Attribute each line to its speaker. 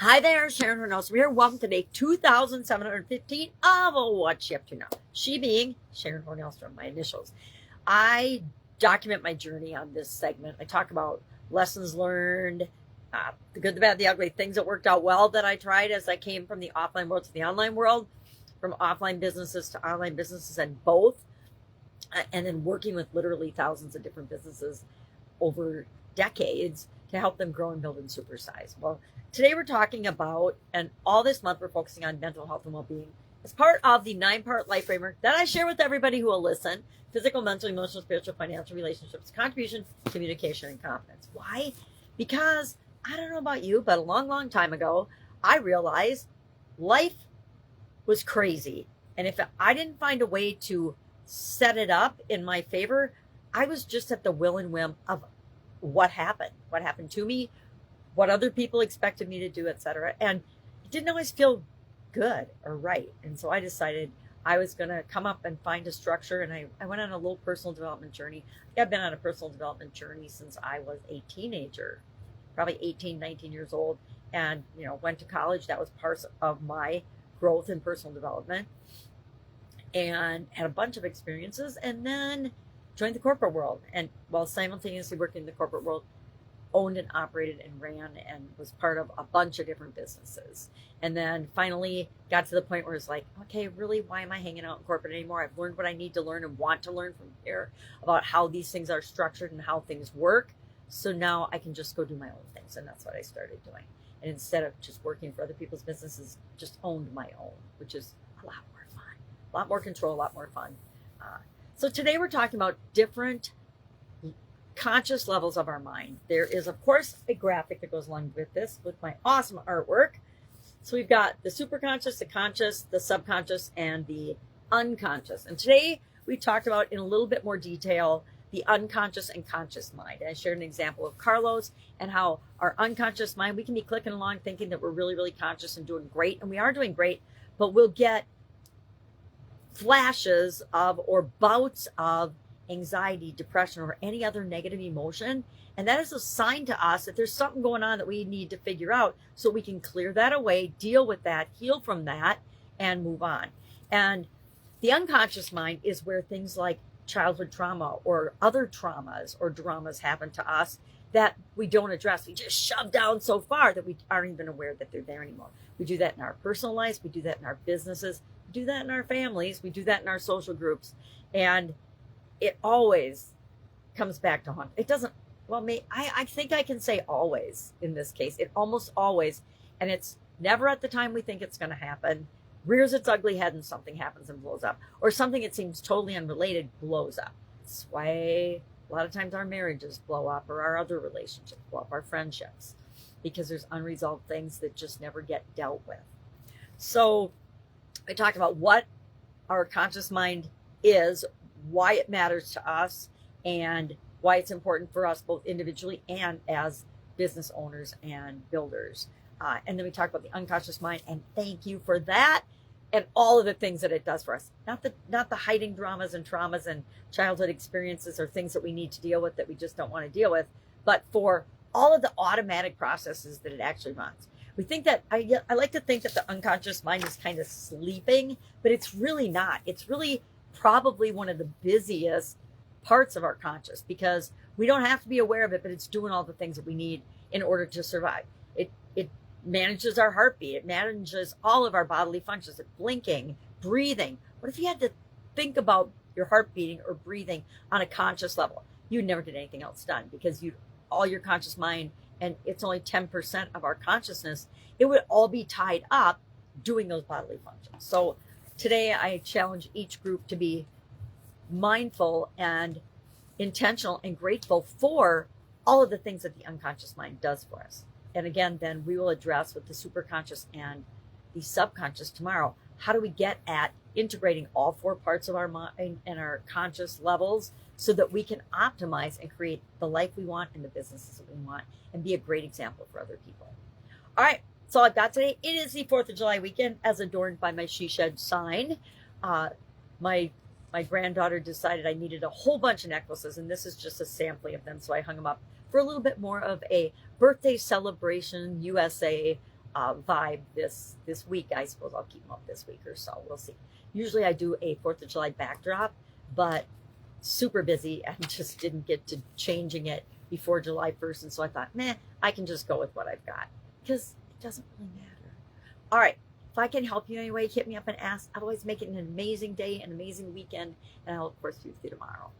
Speaker 1: Hi there, Sharon Horne-Ellstrom here. Welcome to day 2715 of What You Up To Now. She being Sharon Horne-Ellstrom, my initials. I document my journey on this segment. I talk about lessons learned, the good, the bad, the ugly, things that worked out well that I tried as I came from the offline world to the online world, from offline businesses to online businesses, and both, and then working with literally thousands of different businesses over decades to help them grow and build and supersize. Well, today we're talking about, and all this month we're focusing on mental health and well-being as part of the 9-part life framework that I share with everybody who will listen: physical, mental, emotional, spiritual, financial, relationships, contribution, communication, and confidence. Why? Because I don't know about you, but a long time ago, I realized life was crazy. And if I didn't find a way to set it up in my favor, I was just at the will and whim of what happened to me, what other people expected me to do, etc. And it didn't always feel good or right. And so I decided I was going to come up and find a structure. And I went on a little personal development journey. I've been on a personal development journey since I was a teenager, probably 18, 19 years old. And, went to college. That was part of my growth in personal development, and had a bunch of experiences, and then joined the corporate world. And while simultaneously working in the corporate world, owned and operated and ran and was part of a bunch of different businesses. And then finally got to the point where it's like, okay, really, why am I hanging out in corporate anymore? I've learned what I need to learn and want to learn from here about how these things are structured and how things work. So now I can just go do my own things. And that's what I started doing. And instead of just working for other people's businesses, just owned my own, which is a lot more fun, a lot more control, a lot more fun. So today we're talking about different conscious levels of our mind. There is, of course, a graphic that goes along with this with my awesome artwork. So we've got the superconscious, the conscious, the subconscious, and the unconscious. And today we talked about in a little bit more detail the unconscious and conscious mind. I shared an example of Carlos and how our unconscious mind, we can be clicking along thinking that we're really conscious and doing great. And we are doing great, but we'll get flashes of or bouts of anxiety, depression, or any other negative emotion. And that is a sign to us that there's something going on that we need to figure out so we can clear that away, deal with that, heal from that, and move on. And the unconscious mind is where things like childhood trauma or other traumas or dramas happen to us that we don't address. We just shove down so far that we aren't even aware that they're there anymore. We do that in our personal lives. We do that in our businesses. We do that in our families. We do that in our social groups. And it always comes back to haunt. It doesn't, well, I think I can say always in this case. It almost always, and it's never at the time we think it's going to happen, rears its ugly head and something happens and blows up. Or something that seems totally unrelated blows up. That's why a lot of times our marriages blow up, or our other relationships blow up, our friendships, because there's unresolved things that just never get dealt with. So I talked about what our conscious mind is, why it matters to us, and why it's important for us both individually and as business owners and builders. And then we talked about the unconscious mind, and thank you for that, and all of the things that it does for us. Not the hiding dramas and traumas and childhood experiences or things that we need to deal with that we just don't want to deal with, but for all of the automatic processes that it actually runs. We think that, I like to think that the unconscious mind is kind of sleeping, but it's really not. It's really probably one of the busiest parts of our conscious, because we don't have to be aware of it, but it's doing all the things that we need in order to survive. It manages our heartbeat. It manages all of our bodily functions, blinking, breathing. What if you had to think about your heart beating or breathing on a conscious level? You never did anything else done, because all your conscious mind, and it's only 10% of our consciousness, it would all be tied up doing those bodily functions. So today I challenge each group to be mindful and intentional and grateful for all of the things that the unconscious mind does for us. And again, then we will address with the superconscious and the subconscious tomorrow. How do we get at integrating all 4 parts of our mind and our conscious levels so that we can optimize and create the life we want and the businesses that we want and be a great example for other people. All right, that's all I've got today. It is the 4th of July weekend, as adorned by my She Shed sign. My granddaughter decided I needed a whole bunch of necklaces, and this is just a sampling of them, so I hung them up for a little bit more of a birthday celebration USA vibe this week. I suppose I'll keep them up this week or so. We'll see. Usually I do a 4th of July backdrop, but super busy and just didn't get to changing it before July 1st. And so I thought, meh, I can just go with what I've got because it doesn't really matter. All right. If I can help you anyway, hit me up and ask. Otherwise, make it an amazing day, an amazing weekend, and I'll, of course, see you tomorrow.